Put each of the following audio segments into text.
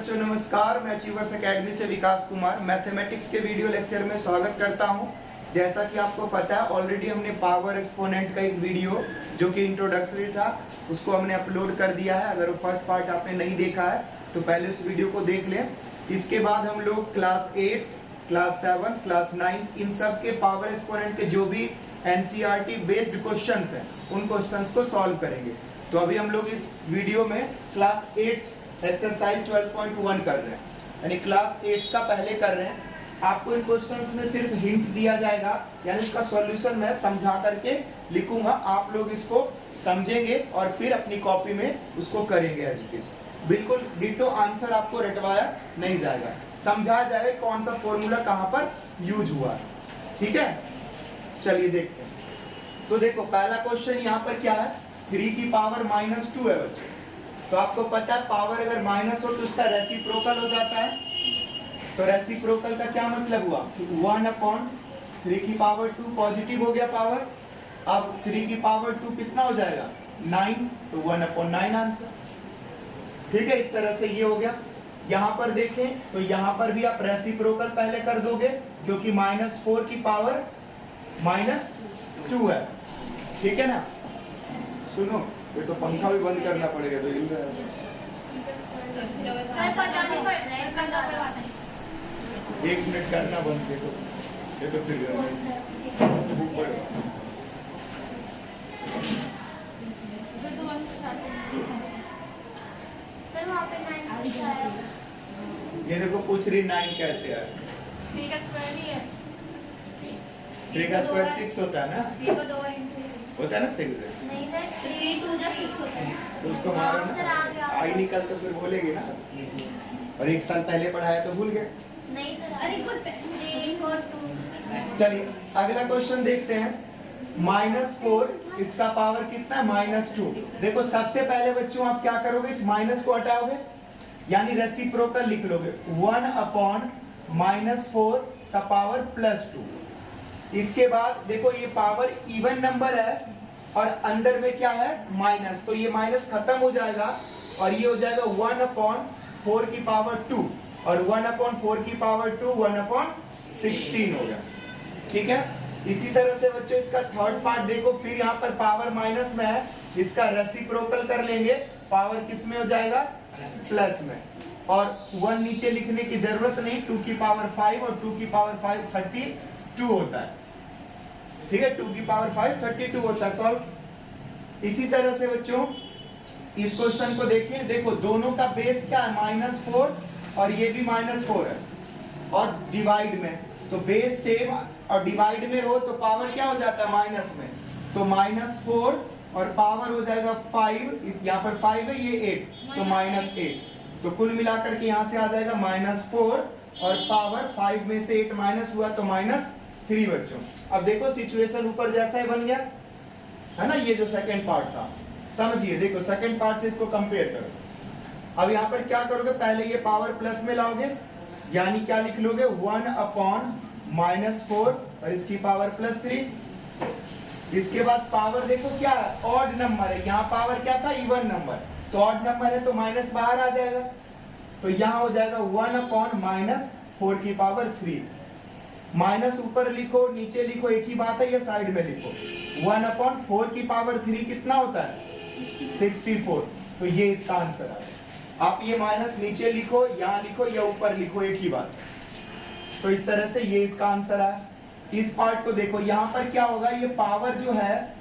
बच्चों नमस्कार। मैं अचीवर्स एकेडमी से विकास कुमार मैथमेटिक्स के वीडियो लेक्चर में स्वागत करता हूं। जैसा कि आपको पता है ऑलरेडी हमने पावर एक्सपोनेंट का एक वीडियो जो कि इंट्रोडक्टरी था उसको हमने अपलोड कर दिया है। अगर वो फर्स्ट पार्ट आपने नहीं देखा है तो पहले उस वीडियो को देख लें। इसके बाद हम लोग क्लास 8, क्लास 7, क्लास 9 इन सब के पावर एक्सपोनेंट के जो भी एनसीईआरटी बेस्ड क्वेश्चंस हैं उन क्वेश्चंस को सॉल्व करेंगे। तो अभी हम लोग इस वीडियो में क्लास 8 एक्सरसाइज 12.1 कर रहे हैं, यानी क्लास 8 का पहले कर रहे हैं। आपको इन क्वेश्चंस में सिर्फ हिंट दिया जाएगा, यानी इसका सॉल्यूशन मैं समझा करके लिखूंगा। आप लोग इसको समझेंगे और फिर अपनी कॉपी में उसको करेंगे एजुकेशन। बिल्कुल डिटो आंसर आपको रटवाया नहीं जाएगा, समझाया जाएगा कौन सा फॉर्मूला कहां पर यूज हुआ। ठीक है, चलिए देखते हैं। तो देखो पहला क्वेश्चन यहाँ पर क्या है, 3 की पावर -2 है बच्चों। तो आपको पता है पावर अगर माइनस हो तो उसका रेसिप्रोकल हो जाता है। तो रेसिप्रोकल का क्या मतलब हुआ, 1/3 की पावर 2 पॉजिटिव हो गया पावर। अब 3 की पावर 2 कितना हो जाएगा 9, तो 1/9 आंसर। ठीक है, इस तरह से ये हो गया। यहाँ पर देखें तो यहाँ पर भी आप रेसिप्रोकल पहले कर दोगे क्योंकि -4 की पावर -2 है। ठीक है ना, सुनो ये तो पंखा भी बंद करना पड़ेगा तो हिल रहा है। 1 मिनट करना बंद, देखो ये तो फिर ये देखो पूछ रही 9 कैसे आया। 3 का स्क्वायर ही है। 3 का स्क्वायर 6 होता है ना, 3 को 2 होता है ना 6 से। नहीं सर, 3 2 जा 6 होता है। तो उसको मारो ना, आई निकल तो फिर बोलेगी ना। और 1 साल पहले पढ़ाया तो भूल गए। नहीं सर, अरे गुड 3 4 2। चलिए अगला क्वेश्चन देखते हैं। -4 इसका पावर कितना है -2। देखो सबसे पहले बच्चों आप क्या करोगे, इस माइनस को हटाओगे यानी रेसिप्रोकल लिख लोगे। 1/-4 का पावर +2। इसके बाद देखो ये पावर इवन नंबर है और अंदर में क्या है माइनस, तो ये माइनस खत्म हो जाएगा और ये हो जाएगा 1/4 की पावर 2 और 1/4 की पावर 2 1/16 हो गया। ठीक है, इसी तरह से बच्चों इसका थर्ड पार्ट देखो, फिर यहाँ पर पावर माइनस में है, इसका रेसिप्रोकल कर लेंगे, पावर किस में हो जाएगा प्लस में। और 1 नीचे लिखने की जरूरत नहीं, 2 की पावर 5 और 2 की पावर 5 32 होता है। ठीक है, 2 की पावर 5 32 होता है। सॉल्व। इसी तरह से बच्चों इस क्वेश्चन को देखें, देखो दोनों का बेस क्या है -4 और ये भी -4 है और डिवाइड में, तो बेस सेम और डिवाइड में हो तो पावर क्या हो जाता है माइनस में, तो -4 और पावर हो जाएगा 5, यहाँ पर 5 है ये 8 तो -8। तो कुल मिलाकर के यहाँ से आ जाएगा -4 और पावर 5 में से 8 माइनस हुआ तो -3 बच्चों। अब देखो सिचुएशन ऊपर जैसा ही बन गया है ना, ये जो सेकंड पार्ट था समझिए। देखो सेकंड पार्ट से इसको कंपेयर करो। अब यहाँ पर क्या करोगे, पहले ये पावर प्लस में लाओगे यानी क्या लिख लोगे 1/-4 और इसकी पावर +3। इसके बाद पावर देखो क्या है ऑड नंबर है, यहाँ पावर क्या था इवन नंबर, तो ऑड नंबर है तो माइनस बाहर आ जाएगा, तो यहाँ हो जाएगा 1/-4 की पावर 3। माइनस ऊपर लिखो नीचे लिखो एक ही बात है, ये साइड में लिखो। 1/4 की पावर 3 कितना होता है 64, तो ये इसका आंसर है। आप ये माइनस नीचे लिखो यहाँ लिखो या ऊपर लिखो एक ही बात, तो इस तरह से ये इसका आंसर है। इस पार्ट को देखो, यहाँ पर क्या होगा, ये पावर जो है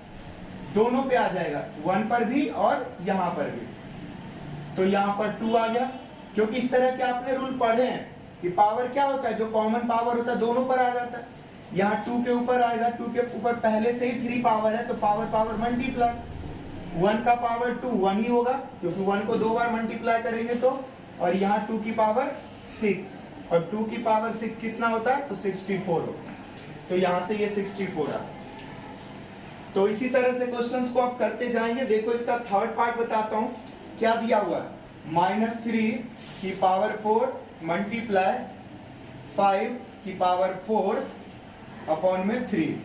दोनों पे आ जाएगा, 1 पर भी और यहाँ पर भी, तो यहाँ पर 2 आ गया क्योंकि इस तरह के आपने रूल पढ़े हैं कि पावर क्या होता है, जो कॉमन पावर होता है दोनों पर आ जाता है। यहाँ 2 के ऊपर आएगा, 2 के ऊपर पहले से ही 3 पावर है तो पावर मल्टीप्लाई, 1 का पावर 2 1 ही होगा क्योंकि 1 को 2 बार मल्टीप्लाई करेंगे तो, और यहाँ 2 की पावर 6 और 2 की पावर 6 कितना होता है तो 64 होगा, तो यहाँ से ये 64 आ। तो इसी तरह से क्वेश्चंस को आप करते जाएंगे। देखो इसका थर्ड पार्ट बताता हूँ क्या दिया हुआ है, -3 की पावर 4 मल्टीप्लाई 5 की पावर 4/3।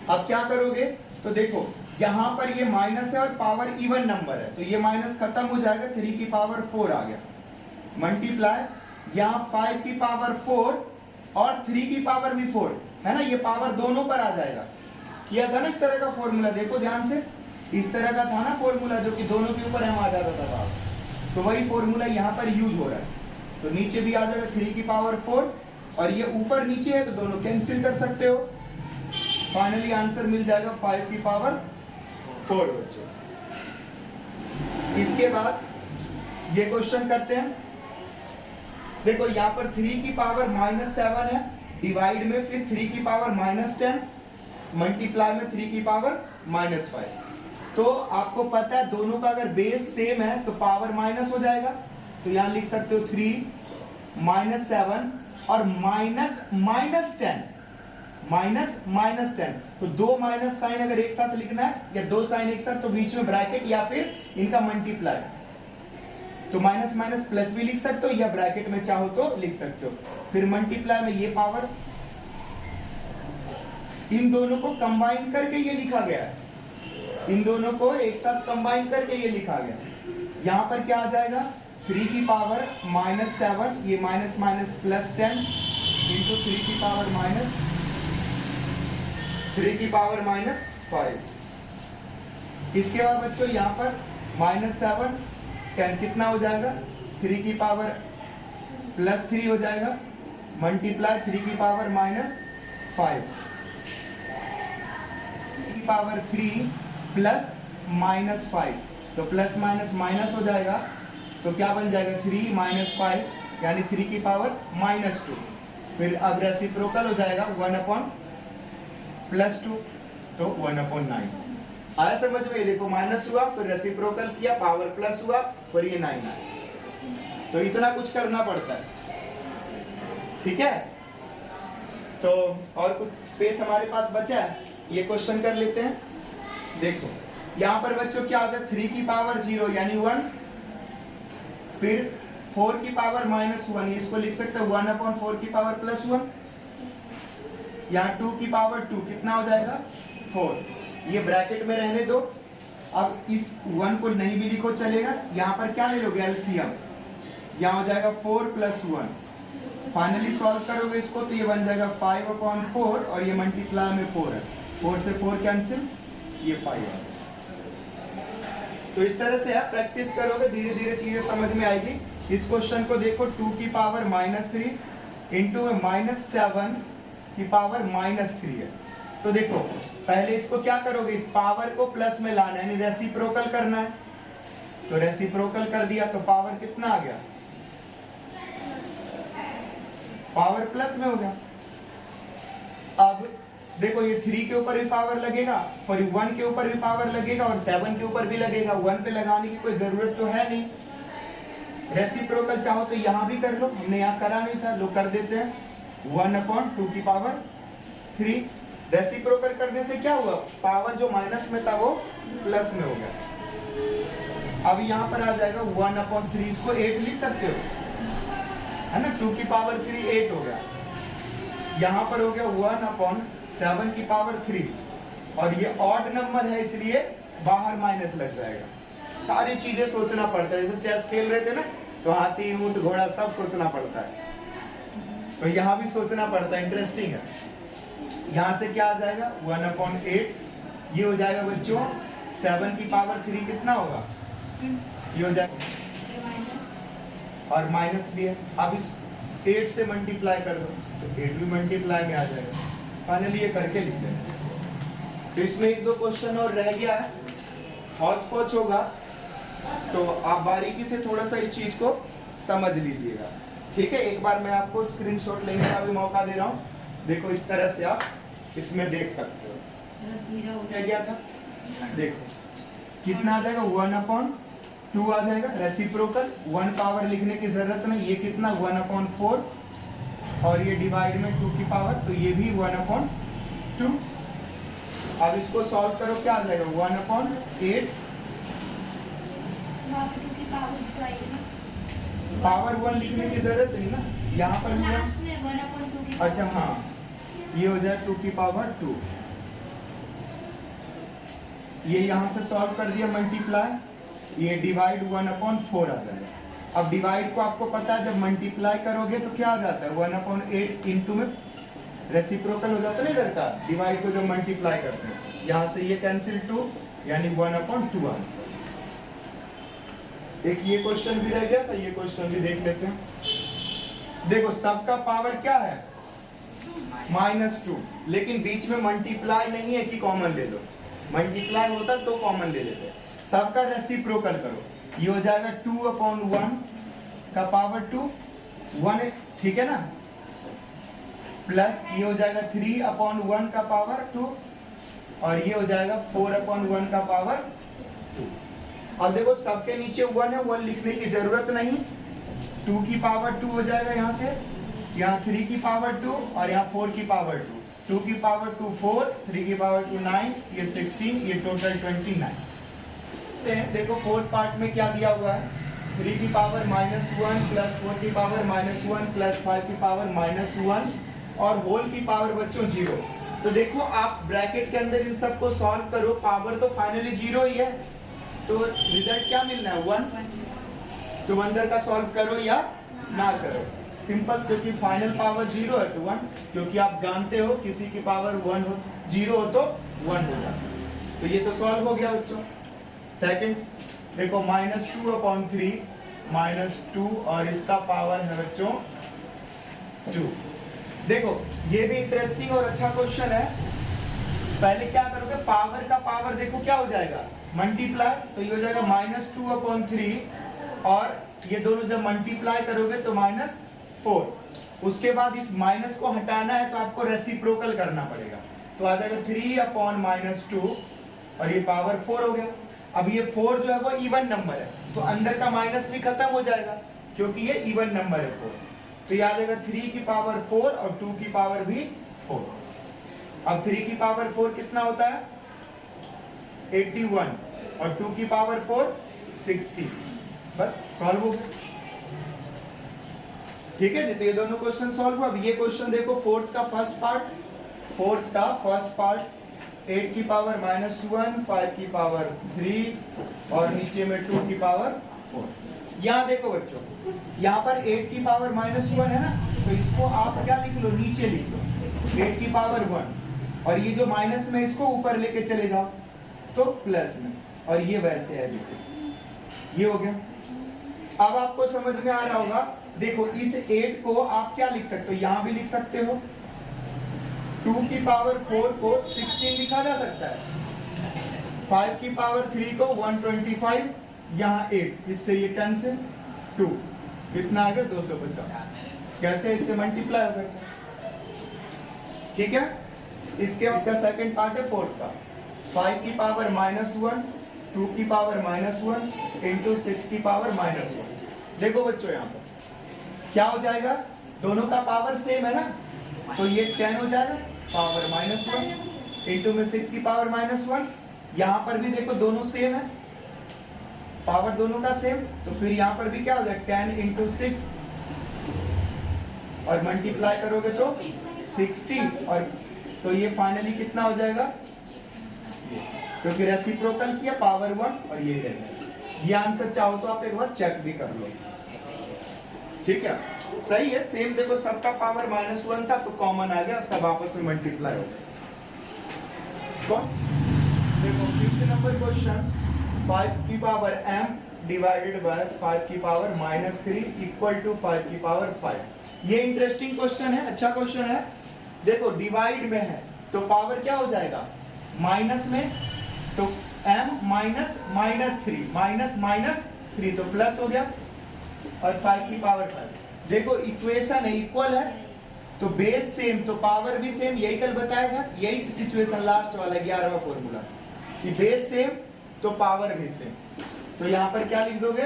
अब क्या करोगे, तो देखो यहाँ पर ये माइनस है और पावर इवन नंबर है तो ये माइनस खत्म हो जाएगा, 3 की पावर 4 आ गया। मल्टीप्लाई यहाँ 5 की पावर 4 और 3 की पावर भी 4 है ना, ये पावर दोनों पर आ जाएगा। किया था ना इस तरह का फॉर्मूला, देखो ध्यान से, इस तरह का था ना फॉर्मूला जो कि दोनों के ऊपर m आ जाता था पावर, तो वही फॉर्मूला यहाँ पर यूज हो रहा है। तो नीचे भी आ जाएगा 3 की पावर 4 और ये ऊपर नीचे है तो दोनों कैंसिल कर सकते हो। फाइनली आंसर मिल जाएगा 5 की पावर 4 बच्चों। इसके बाद ये क्वेश्चन करते हैं। देखो यहाँ पर 3 की पावर -7 है, डिवाइड में फिर 3 की पावर -10, मल्टीप्लाई में 3 की पावर -5। तो आपको पता है दोनों का अगर बेस सेम है तो पावर माइनस हो जाएगा, तो यहाँ लिख सकते हो 3 -7 और -10 तो दो माइनस साइन अगर एक साथ लिखना है या दो साइन एक साथ तो बीच में ब्रैकेट या फिर इनका मल्टीप्लाई, तो माइनस माइनस प्लस भी लिख सकते हो या ब्रैकेट में चाहो तो लिख सकते हो। फिर मल्टीप्लाई में ये पावर, इन दोनों को कंबाइन करके ये लिखा गया है, इन दोनों को एक साथ कंबाइन करके ये लिखा गया। यहाँ पर क्या आ जाएगा 3 की पावर -7, ये माइनस माइनस +10 इंटू 3 की पावर -5। इसके बाद बच्चों यहाँ पर -7 10 कितना हो जाएगा 3 की पावर +3 हो जाएगा, मल्टीप्लाई 3 की पावर -5 की पावर 3 प्लस -5, तो प्लस माइनस माइनस हो जाएगा, तो क्या बन जाएगा 3 - 5 यानी 3 की पावर -2। फिर अब रेसिप्रोकल हो जाएगा 1/+2 तो 1/9। आया समझ में? देखो माइनस हुआ फिर रेसिप्रोकल किया, पावर प्लस हुआ फिर ये 9 आया। तो इतना कुछ करना पड़ता है, ठीक है। तो और कुछ स्पेस हमारे पास बचा है, ये क्वेश्चन कर लेते हैं। देखो यहाँ पर बच्चों क्या होता है 3 की पावर 0 यानी 1, फिर 4 की पावर -1, इसको लिख सकते हैं 1/4 की पावर +1, यहाँ 2 की पावर 2 कितना हो जाएगा 4, ये ब्रैकेट में रहने दो। अब इस 1 को नहीं भी लिखो चलेगा, यहाँ पर क्या ले लोगे एलसीएम, यहाँ हो जाएगा 4 + 1। फाइनली सॉल्व करोगे इसको तो ये बन जाएगा 5/4 और ये मल्टीप्लाई में 4 है, 4 से 4 कैंसिल, ये 5 है। तो इस तरह से आप प्रैक्टिस करोगे धीरे धीरे चीजें समझ में आएगी। इस क्वेश्चन को देखो 2 की पावर -3 इंटू -7 की पावर -3 है। तो देखो पहले इसको क्या करोगे, इस पावर को प्लस में लाना है, यानी रेसिप्रोकल करना है। तो रेसिप्रोकल कर दिया तो पावर कितना आ गया, पावर प्लस में हो गया। अब देखो ये 3 के ऊपर भी पावर लगेगा, फिर 1 के ऊपर भी पावर लगेगा और 7 के ऊपर भी लगेगा। 1 पे लगाने की कोई जरूरत तो है नहीं। रेसिप्रोकल चाहो तो यहाँ भी कर लो, हमने यहाँ करा नहीं था, लोग कर देते हैं 1/2 की पावर 3। रेसिप्रोकल करने से क्या हुआ, पावर जो माइनस में था वो प्लस में हो गया। अब यहाँ पर आ जाएगा 1/3, इसको 8 लिख सकते हो, है ना, 2 की पावर 3 8 हो गया। यहाँ पर हो गया 1/7 की पावर 3 और ये ऑड नंबर है इसलिए बाहर माइनस लग जाएगा। सारी चीजें सोचना पड़ता है, जैसे चेस खेल रहे थे ना तो हाथी ऊंट घोड़ा सब सोचना पड़ता है, तो यहाँ भी सोचना पड़ता है, इंटरेस्टिंग है। यहाँ से क्या आ जाएगा 1/8, ये हो जाएगा बच्चों 7 की पावर 3 कितना होगा, ये हो जाएगा और माइनस भी है। अब इस 8 से मल्टीप्लाई कर दो तो 8 भी मल्टीप्लाई में आ जाएगा। फाइनली ये करके लिखते हैं। तो इसमें 1-2 क्वेश्चन और रह गया है, हौच पौच होगा, तो आप बारीकी से थोड़ा सा इस चीज को समझ लीजिएगा, ठीक है। एक बार मैं आपको स्क्रीनशॉट लेने का भी मौका दे रहा हूँ। देखो इस तरह से आप इसमें देख सकते हो क्या गया था, देखो कितना आ जाएगा 1/2 आ जाएगा। रेसिप्रोकल 1 पावर लिखने की जरूरत नहीं, ये कितना 1/4 और ये डिवाइड में 2 की पावर, तो ये भी 1/2। अब इसको सॉल्व करो क्या आ जाएगा 1/8, पावर 1 लिखने की जरूरत नहीं ना, यहाँ पर अच्छा हाँ, ये हो जाए 2 की पावर 2। ये यहाँ से सॉल्व कर दिया मल्टीप्लाई, ये डिवाइड 1/4 आ जाएगा। अब डिवाइड को आपको पता है जब मल्टीप्लाई करोगे तो क्या आ जाता है 1/8 इंटू में रेसिप्रोकल हो जाता है ना इधर का, डिवाइड को जब मल्टीप्लाई करते हैं यहाँ से ये कैंसिल 2 यानी 1/2 आंसर। एक ये क्वेश्चन भी रह गया था, ये क्वेश्चन भी देख लेते हैं। देखो सबका पावर क्या है -2, लेकिन बीच में मल्टीप्लाई नहीं है कि कॉमन ले लो, मल्टीप्लाई होता तो कॉमन ले लेते। सबका रेसिप्रोकल करो, ये हो जाएगा 2/1 का पावर 2 1 है, ठीक है ना, प्लस ये हो जाएगा 3/1 का पावर 2 और ये हो जाएगा 4/1 का पावर 2। अब देखो सबके नीचे 1 है, 1 लिखने की जरूरत नहीं, 2 की पावर 2 हो जाएगा यहाँ से, यहाँ 3 की पावर 2 और यहाँ 4 की पावर 2, 2 की पावर 2 4, 3 की पावर 2 9, ये 16, ये टोटल 29। देखो फोर्थ पार्ट में क्या दिया हुआ है, 3 की पावर -1 प्लस 4 की पावर -1 प्लस 5 की पावर -1 और होल की पावर बच्चों 0। तो देखो आप ब्रैकेट के अंदर इन सबको सॉल्व करो, पावर तो फाइनली 0 ही है, तो रिजल्ट क्या मिलना है 1। तो अंदर का सॉल्व करो या ना करो, सिंपल, क्योंकि फाइनल पावर 0 है तो 1, क्योंकि आप जानते हो किसी की पावर 1 हो 0 हो तो 1 हो जाता है। तो ये तो सॉल्व हो गया बच्चों। सेकंड देखो -2/3 -2 और इसका पावर है बच्चों 2। देखो ये भी इंटरेस्टिंग और अच्छा क्वेश्चन है। पहले क्या करोगे, पावर का पावर देखो क्या हो जाएगा मल्टीप्लाई, तो ये हो जाएगा -2/3 और ये दोनों जब मल्टीप्लाई करोगे तो -4। उसके बाद इस माइनस को हटाना है तो आपको रेसिप्रोकल करना पड़ेगा, तो आ जाएगा 3/-2 और ये पावर 4 हो गया। अब ये 4 जो है वो इवन नंबर है, तो अंदर का माइनस भी खत्म हो जाएगा क्योंकि ये इवन नंबर है 4। तो ये आ जाएगा 3 की पावर 4 और 2 की पावर भी 4। अब 3 की पावर 4 कितना होता है 81 और 2 की पावर 4 60। बस सॉल्व हो गया, ठीक है जी। तो ये दोनों क्वेश्चन सॉल्व हुआ। अब ये क्वेश्चन देखो फोर्थ का फर्स्ट पार्ट 8 की पावर -1 5 की पावर 3 और नीचे में 2 की पावर 4। यहाँ देखो बच्चों, यहाँ पर 8 की पावर -1 है ना, तो इसको आप क्या लिख लो, नीचे लिख लो 8 की पावर 1 और ये जो माइनस में इसको ऊपर लेके चले जाओ तो प्लस में, और ये वैसे है ये हो गया। अब आपको समझ में आ रहा होगा, देखो इस 8 को आप क्या लिख सकते हो, यहां भी लिख सकते हो, 2 की पावर 4 को 16 लिखा जा सकता है, 5 की पावर 3 को 125, यहाँ 8, इससे ये कैंसिल, 2 कितना आ गया 250। कैसे, इससे मल्टीप्लाई हो गया, ठीक है। इसका सेकंड पार्ट है फोर्थ का, 5 की पावर -1 2 की पावर -1 इंटू 6 की पावर -1। देखो बच्चों यहाँ पर क्या हो जाएगा, दोनों का पावर सेम है ना, तो ये 10 हो जाएगा पावर -1 इंटू में 6 की पावर -1। यहाँ पर भी देखो दोनों सेम है, पावर दोनों का सेम, तो फिर यहाँ पर भी क्या हो जाएगा 10 इंटू 6 और मल्टीप्लाई करोगे तो 60, और तो ये फाइनली कितना हो जाएगा, क्योंकि रेसिप्रोकल किया पावर 1 और ये रहता। ये आंसर चाहो तो आप एक बार चेक भी कर लो, ठीक है, सही है। सेम देखो सबका पावर -1 था तो कॉमन आ गया, सब आपस में मल्टीप्लाई हो गया। कौन देखो 5th नंबर क्वेश्चन, 5 की पावर m डिवाइडेड बाय 5 की पावर -3 इक्वल टू 5 की पावर 5। ये इंटरेस्टिंग क्वेश्चन है, अच्छा क्वेश्चन है। देखो डिवाइड में है तो पावर क्या हो जाएगा, माइनस में, तो m -3 तो प्लस हो गया और 5 की पावर 5। देखो इक्वेशन है, इक्वल है तो बेस सेम तो पावर भी सेम, यही कल बताया था, यही सिचुएशन लास्ट वाला 11वां फॉर्मूला कि बेस सेम तो पावर भी सेम। तो यहां पर क्या लिख दोगे,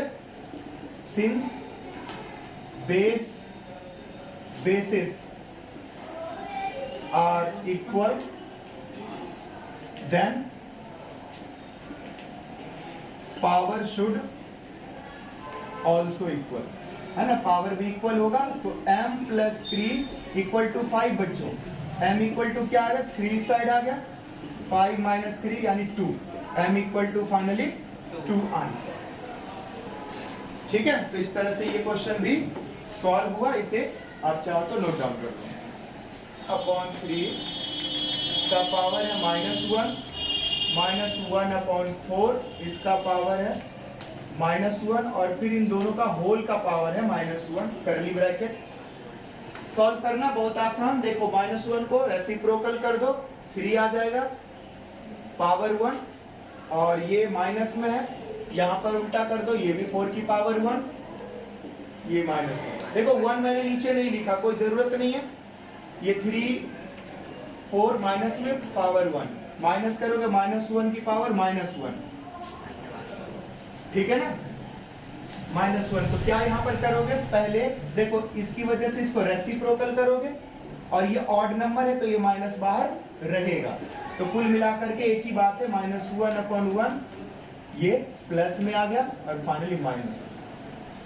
since basis are equal then power should also equal, है ना, पावर भी इक्वल होगा। तो m + 3 = 5 बच्चों, m = क्या आ गया 3 साइड आ गया, 5 - 3 यानी 2, m = फाइनली 2 आंसर, ठीक है, तो इस तरह से ये क्वेश्चन भी सॉल्व हुआ। इसे आप चाहो तो नोट डाउन कर लो। अपॉन 3 इसका पावर है -1, -1/4 इसका पावर है -1, और फिर इन दोनों का होल का पावर है -1, कर्ली ब्रैकेट। सॉल्व करना बहुत आसान। देखो -1 को रेसिप्रोकल कर दो, 3 आ जाएगा, पावर 1, और ये माइनस में है, यहाँ पर उल्टा कर दो, ये भी 4 की पावर 1, ये -1। देखो 1 मैंने नीचे नहीं लिखा, कोई जरूरत नहीं है। ये 3 4 माइनस में पावर 1, माइनस करोगे -1 की पावर -1, ठीक है ना, -1। तो क्या यहाँ पर करोगे, पहले देखो इसकी वजह से इसको रेसिप्रोकल करोगे, और ये ऑड नंबर है तो ये माइनस बाहर रहेगा। तो कुल मिलाकर के एक ही बात है, -1/1 ये प्लस में आ गया, और फाइनली माइनस।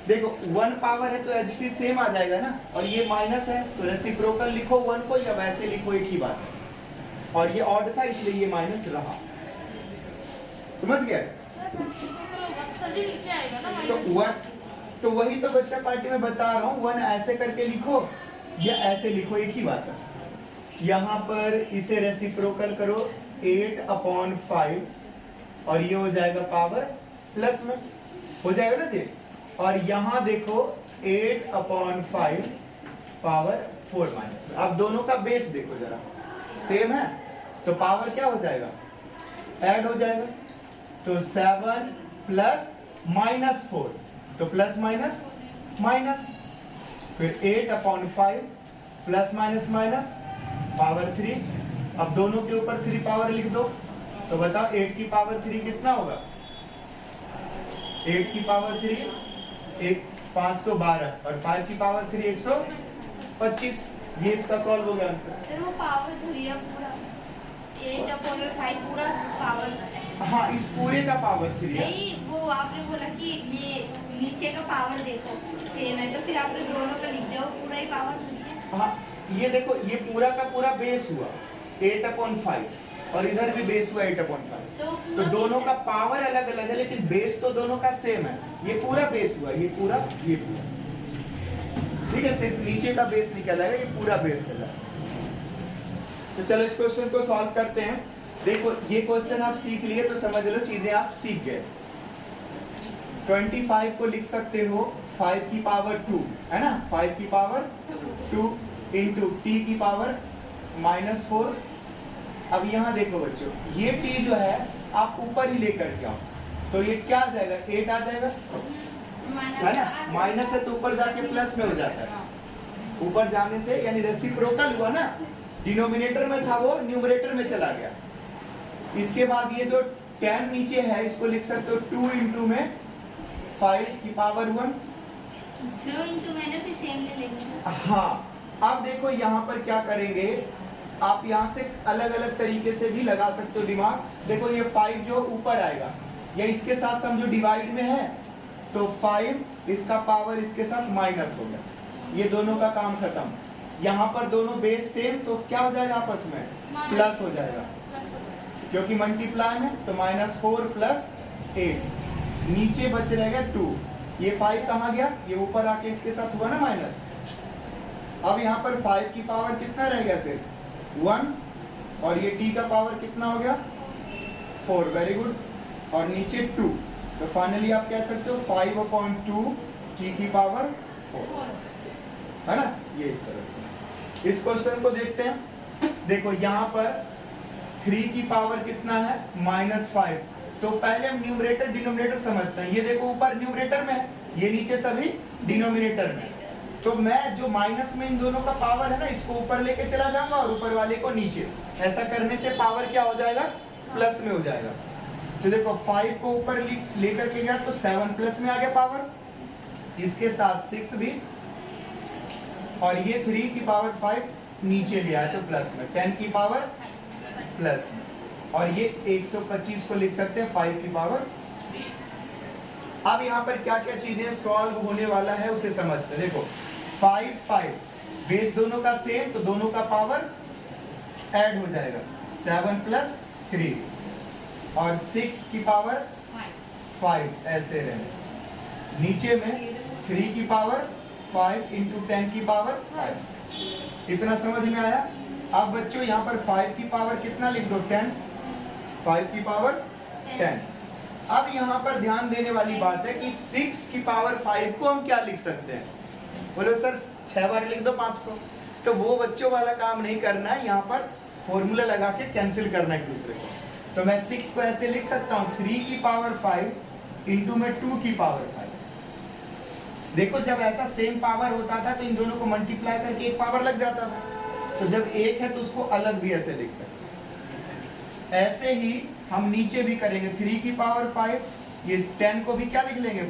देखो 1 पावर है तो एचपी सेम आ जाएगा ना, और ये माइनस है तो रेसिप्रोकल लिखो 1 को, या वैसे लिखो, एक ही बात है। और ये ऑड था इसलिए ये माइनस रहा। समझ गए? तो 1, तो वही तो बच्चा पार्टी में बता रहा हूँ, 1 ऐसे करके लिखो या ऐसे लिखो, एक ही बात है। यहाँ पर इसे रेसिप्रोकल करो 8/5, और ये हो जाएगा पावर प्लस में, हो जाएगा ना जी। और यहाँ देखो 8/5 पावर 4 माइनस। अब दोनों का बेस देखो जरा, सेम है, तो पावर क्या हो जाएगा, ऐड हो जाएगा। तो 7 प्लस -4, तो प्लस माइनस माइनस, फिर 8/5 प्लस माइनस माइनस पावर 3। अब दोनों के ऊपर 3 पावर लिख दो, तो बताओ 8 की पावर 3 कितना होगा, 8 की पावर 3 512, और 5 की पावर 3 125। ये इसका सॉल्व हो गया आंसर। सर वो पावर 3 है पूरा, 8/5 पूरा पावर। हाँ, इस पूरे का पावर 3 है। नहीं, वो आपने बोला कि ये नीचे का पावर देखो सेम है, तो फिर आपने दोनों का लिख दिया, पूरा ही पावर 3 है। हाँ, ये देखो, ये पूरा का पूरा बेस हुआ 8/5, और इधर भी बेस हुआ 8/5। तो दोनों का पावर अलग अलग है, लेकिन बेस तो दोनों का सेम है। ये पूरा बेस हुआ, ये पूरा, ये पूरा, ठीक है। सिर्फ नीचे का बेस नहीं कहलाएगा, ये पूरा बेस कहलाएगा। तो चलो इस क्वेश्चन को सॉल्व करते हैं। देखो ये क्वेश्चन आप सीख लिए तो समझ लो चीजें आप सीख गए। 25 को लिख सकते हो 5 की पावर 2, है ना, 5 की पावर 2 इंटू t की पावर -4। अब यहाँ देखो बच्चों, ये t जो है आप ऊपर ही लेकर के आओ, तो ये क्या आ जाएगा, 8 आ जाएगा, है ना, माइनस है तो ऊपर जाके प्लस में हो जाता है। ऊपर जाने से यानी रेसिप्रोकल हुआ ना, डिनोमिनेटर में था वो न्यूमरेटर में चला गया। इसके बाद ये जो 10 नीचे है इसको लिख सकते हो 2 इंटू में 5 की पावर 1। चलो इंटू मैंने फिर सेम ले लेंगे। हाँ, अब देखो यहाँ पर क्या करेंगे, आप यहाँ से अलग अलग तरीके से भी लगा सकते हो दिमाग। देखो ये 5 जो ऊपर आएगा, या इसके साथ समझो डिवाइड में है, तो 5 इसका पावर इसके साथ माइनस हो गया, ये दोनों का काम खत्म। यहाँ पर दोनों बेस सेम, तो क्या हो जाएगा आपस में, प्लस हो जाएगा, क्योंकि मल्टीप्लाई में, तो -4 प्लस 8, नीचे बच रहेगा 2। ये 5 कहाँ गया, ये ऊपर आके इसके साथ हुआ ना माइनस। अब यहाँ पर 5 की पावर कितना रह गया, सिर्फ 1, और ये t का पावर कितना हो गया, 4, वेरी गुड, और नीचे 2। तो फाइनली आप कह सकते हो 5/2 t की पावर 4, है ना। ये इस तरह से इस क्वेश्चन को देखते हैं। देखो यहाँ पर 3 की पावर कितना है, -5। तो पहले हम न्यूमरेटर डिनोमिनेटर समझते हैं। ये देखो ऊपर न्यूमरेटर में है, ये नीचे सभी डिनोमिनेटर में। तो मैं जो माइनस में इन दोनों का पावर है ना, इसको ऊपर लेके चला जाऊंगा और ऊपर वाले को नीचे। ऐसा करने से पावर क्या हो जाएगा, प्लस में हो जाएगा। तो देखो 5 को ऊपर लेकर के गया तो 7 प्लस में आ गया पावर, इसके साथ 6 भी, और ये 3 की पावर 5 नीचे लिया है तो प्लस में, 10 की पावर प्लस में, और ये 125 को लिख सकते हैं 5 की पावर। अब यहाँ पर क्या क्या चीजें सॉल्व होने वाला है उसे समझते हैं। देखो 5 बेस दोनों का सेम, तो दोनों का पावर ऐड हो जाएगा, 7 प्लस 3, और 6 की पावर 5 ऐसे रहे। नीचे में 3 की पावर 5 इंटू 10 की पावर 5। इतना समझ में आया? अब बच्चों यहाँ पर 5 की पावर कितना लिख दो? 10। 5 की पावर 10। अब यहाँ पर ध्यान देने वाली बात है कि 6 की पावर 5 को हम क्या लिख सकते हैं? बोलो सर 6 बार लिख दो 5 को। तो वो बच्चों वाला काम नहीं करना है, यहाँ पर फॉर्मूला लगा के कैंसिल करना है एक दूसरे को। तो मैं 6 को ऐसे लिख सकता हूँ 3 की पावर 5 इंटू में 2 की पावर 5। देखो जब ऐसा सेम पावर होता था तो इन दोनों को मल्टीप्लाई करके एक पावर लग जाता था। तो जब एक है तो उसको अलग भी ऐसे लिख सकते हैं। ऐसे ही हम नीचे भी करेंगे 3 की पावर 5, ये 10 को भी क्या लिख लेंगे?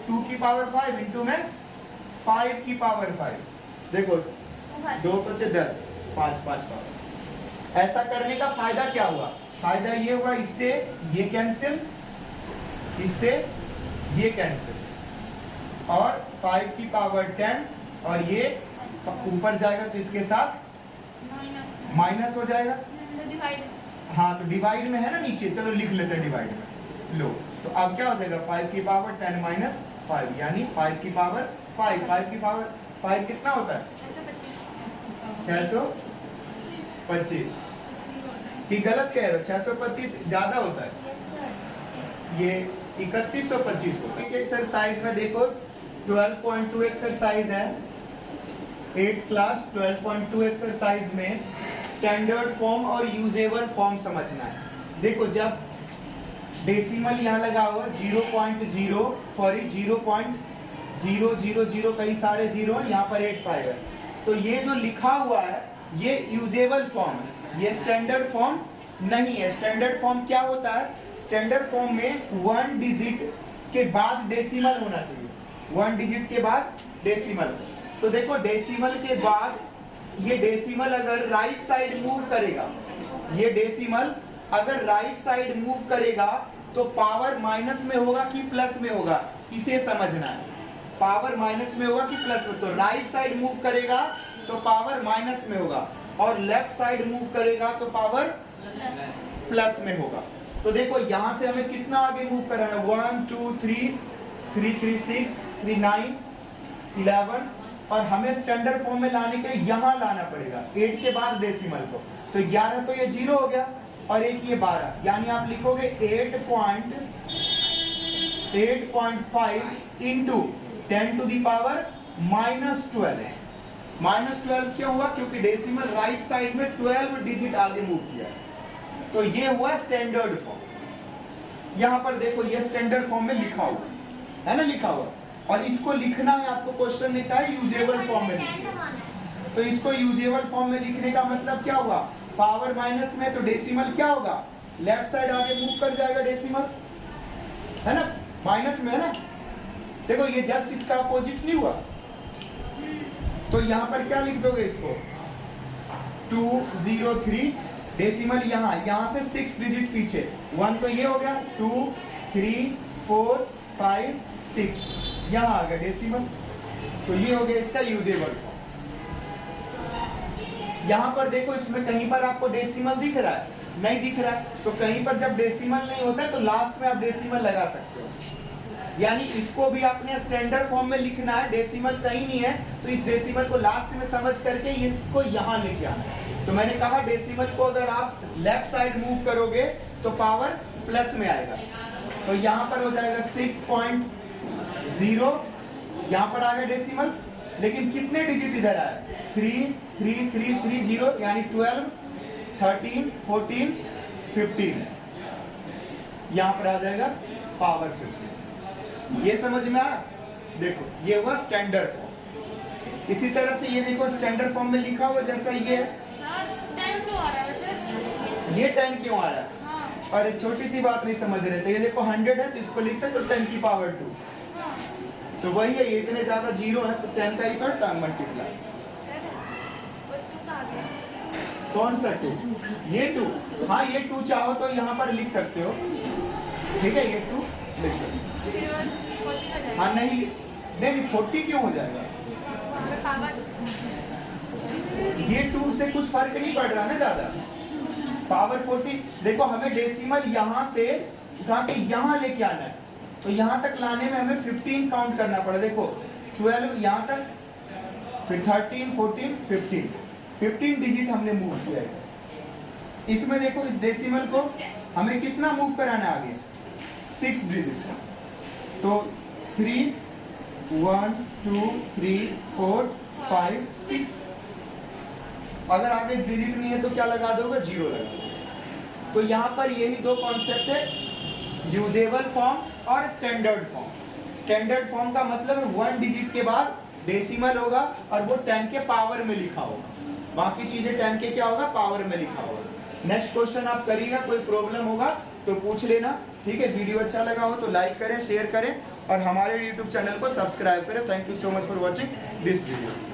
2 की पावर 5 इंटू में 5 की पावर 5। देखो 2 5 10, 5 5 पावर। ऐसा करने का फायदा क्या हुआ? फायदा ये हुआ इससे ये कैंसिल, इससे ये कैंसिल, और 5 की पावर 10 और ये ऊपर जाएगा तो इसके साथ माइनस हो जाएगा। हाँ तो डिवाइड में है ना नीचे, चलो लिख लेते हैं डिवाइड में। लो तो अब क्या हो जाएगा? 5 की पावर 10 माइनस 5 यानी 5 की पावर 5। 5 की पावर 5 कितना होता है? 625। कि गलत कह रहे हो? 625 ज्यादा होता है, ये 3125 होता है। एक्सरसाइज में देखो 12.2 एक्सरसाइज है, 8th क्लास 12.2 एक्सरसाइज में स्टैंडर्ड फॉर्म और यूजेबल फॉर्म समझना है। देखो जब डेसिमल यहाँ लगा हुआ 0.0 सॉरी 0.000 कई सारे जीरो, यहाँ पर 85 है, तो ये जो लिखा हुआ है ये यूजेबल फॉर्म है, ये स्टैंडर्ड फॉर्म नहीं है। स्टैंडर्ड फॉर्म क्या होता है? स्टैंडर्ड फॉर्म में 1 डिजिट के बाद डेसिमल होना चाहिए, 1 डिजिट के बाद डेसिमल। तो देखो डेसिमल के बाद ये डेसिमल अगर राइट साइड मूव करेगा, ये डेसिमल अगर राइट साइड मूव करेगा तो पावर माइनस में होगा कि प्लस में होगा, इसे समझना है। पावर माइनस में होगा कि प्लस में? तो राइट साइड मूव करेगा तो पावर माइनस में होगा, और लेफ्ट साइड मूव करेगा तो पावर प्लस में होगा। तो देखो यहां से हमें कितना आगे मूव करना है? 1 2 3 3 3 6 3 9 11, और हमें स्टैंडर्ड फॉर्म में लाने के लिए यहाँ लाना पड़ेगा 8 के बाद डेसिमल को। तो 11 तो ये 0 हो गया, और एक ये 12, यानी आप लिखोगे 8.5 इंटू 10 टू दी पावर -12। -12 क्यों हुआ? क्योंकि डेसिमल राइट साइड में 12 डिजिट आगे मूव किया। तो ये हुआ स्टैंडर्ड फॉर्म। यहाँ पर देखो ये स्टैंडर्ड फॉर्म में लिखा हुआ है ना, लिखा हुआ, और इसको लिखना है आपको, क्वेश्चन लिखा है यूजेबल फॉर्म में लिखना। तो इसको यूजेबल फॉर्म में लिखने का मतलब क्या हुआ? पावर माइनस में तो डेसिमल क्या होगा? लेफ्ट साइड आगे मूव कर जाएगा डेसिमल, है ना, माइनस में है ना। देखो ये जस्ट इसका अपोजिट नहीं हुआ। तो यहाँ पर क्या लिख दोगे इसको? 203 डेसिमल यहाँ से 6 डिजिट पीछे, 1 तो ये हो गया, 2 3 4 5 6 यहाँ आ गया डेसिमल। तो ये हो गया इसका यूजेबल फॉर्म। यहाँ पर देखो इसमें कहीं पर आपको डेसिमल दिख रहा है? नहीं दिख रहा है। तो कहीं पर जब डेसिमल नहीं होता है तो लास्ट में आप डेसिमल लगा सकते हो, यानी इसको भी आपने स्टैंडर्ड फॉर्म में लिखना है। डेसिमल कहीं नहीं है तो इस डेसिमल को लास्ट में समझ करके इसको यहाँ लेके आना है। तो मैंने कहा डेसिमल को अगर आप लेफ्ट साइड मूव करोगे तो पावर प्लस में आएगा। तो यहाँ पर हो जाएगा 6.0, यहाँ पर आ गया डेसिमल, लेकिन कितने डिजिट इधर आए? 3 3 3 3 0, यानी 12 13 14 15, यहाँ पर आ जाएगा पावर 15। ये समझ में आया? देखो ये हुआ स्टैंडर्ड फॉर्म। इसी तरह से ये देखो स्टैंडर्ड फॉर्म में लिखा हुआ जैसा ये है। ये 10 क्यों आ रहा है? और छोटी सी बात नहीं समझ रहे थे, ये देखो 100 है तो इसको लिख सकते तो 10 की पावर 2, तो वही है, ये इतने ज्यादा जीरो है तो 10 का ही थर्ड टाइम मल्टीप्लाई। कौन सा 2? ये 2, हाँ ये 2 चाहो तो यहाँ पर लिख सकते हो, ठीक है, ये 2 लिख सकते हो। हाँ नहीं नहीं 40 क्यों हो जाएगा? ये 2 से कुछ फर्क नहीं पड़ रहा ना ज्यादा, पावर 40। देखो हमें डेसिमल यहाँ से उठा के यहाँ लेके आना है, तो यहाँ तक लाने में हमें 15 काउंट करना पड़ा। देखो 12 यहाँ तक, फिर 13, 14, 15 डिजिट हमने मूव किया है। इसमें देखो इस डेसिमल को हमें कितना मूव कराना है आगे, 6 डिजिट। तो 3, 1, 2, 3, 4, 5, 6। अगर आगे डिजिट नहीं है तो क्या लगा दोगे, 0 लगा दोगे। तो यहाँ पर यही दो कॉन्सेप्ट है, यूजेबल फॉर्म और स्टैंडर्ड फॉर्म। स्टैंडर्ड फॉर्म का मतलब है 1 डिजिट के बाद डेसिमल होगा और वो 10 के पावर में लिखा होगा, बाकी चीजें 10 के क्या होगा, पावर में लिखा होगा। नेक्स्ट क्वेश्चन आप करिएगा, कोई प्रॉब्लम होगा तो पूछ लेना, ठीक है। वीडियो अच्छा लगा हो तो लाइक करें, शेयर करें और हमारे YouTube चैनल को सब्सक्राइब करें। Thank you so much for watching this video.